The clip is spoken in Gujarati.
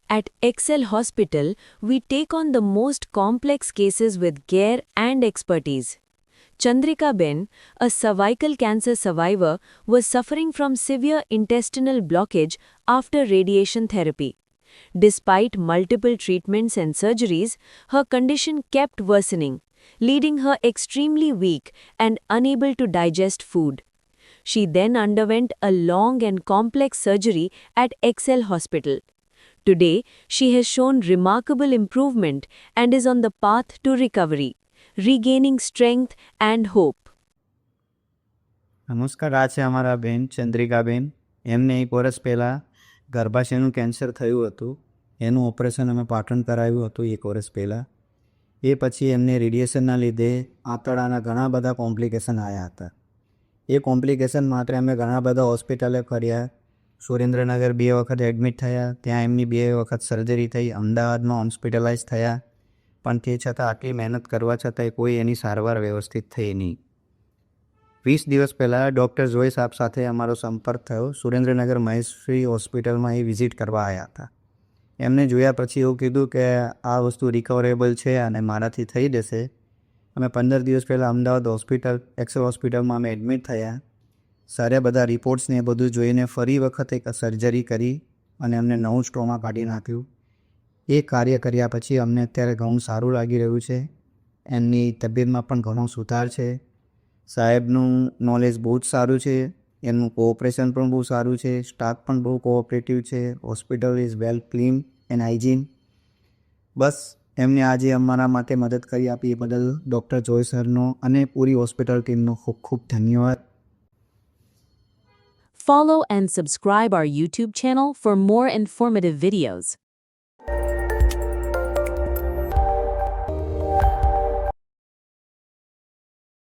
At Excel Hospital, we take on the most complex cases with care and expertise. Chandrika Ben, a cervical cancer survivor, was suffering from severe intestinal blockage after radiation therapy. Despite multiple treatments and surgeries, her condition kept worsening, leaving her extremely weak and unable to digest food. She then underwent a long and complex surgery at Excel Hospital. Today, she has shown remarkable improvement and is on the path to recovery, regaining strength and hope. નમસ્કાર, આ છે અમારા બેન ચંદ્રિકાબેન. એમને 1 વર્ષ પહેલાં ગર્ભાશયનું કેન્સર થયું હતું. એનું ઓપરેશન અમે પાટણ કરાવ્યું હતું 1 વર્ષ પહેલાં. એ પછી એમને રેડિયેશનના લીધે આંતરડાના ઘણા બધા કોમ્પ્લિકેશન આવ્યા હતા. એ કોમ્પ્લિકેશન માટે અમે ઘણા બધા હોસ્પિટલે ફર્યા. સુરેન્દ્રનગર 2 વખત એડમિટ થયા, ત્યાં એમની 2 વખત સર્જરી થઈ. અમદાવાદમાં હોસ્પિટલાઇઝ થયા, પણ તે છતાં આટલી મહેનત કરવા છતાંય કોઈ એની સારવાર વ્યવસ્થિત થઈ નહીં. 20 દિવસ પહેલાં ડૉક્ટર જોય સાહેબ સાથે અમારો સંપર્ક થયો. સુરેન્દ્રનગર મહેશ્રી હોસ્પિટલમાં એ વિઝિટ કરવા આવ્યા હતા. એમને જોયા પછી એવું કીધું કે આ વસ્તુ રિકવરેબલ છે અને મારાથી થઈ જશે. અમે 15 દિવસ પહેલાં અમદાવાદ હોસ્પિટલ એક્સેલ હોસ્પિટલમાં અમે એડમિટ થયા. સરે બધા રિપોર્ટ્સને એ બધું જોઈને ફરી વખત એક સર્જરી કરી અને અમને નવું સ્ટોમા કાઢી નાખ્યું. એ કાર્ય કર્યા પછી અમને અત્યારે ઘણું સારું લાગી રહ્યું છે. એમની તબિયતમાં પણ ઘણો સુધાર છે. સાહેબનું નોલેજ બહુ જ સારું છે. એમનું કોઓપરેશન પણ બહુ સારું છે. સ્ટાફ પણ બહુ કોઓપરેટિવ છે. Hospital is well clean and hygiene. બસ એમને આજે અમારા માટે મદદ કરી આપી એ બદલ ડૉક્ટર જોય સરનો અને પૂરી હોસ્પિટલ ટીમનો ખૂબ ખૂબ ધન્યવાદ. Follow and subscribe our YouTube channel for more informative videos.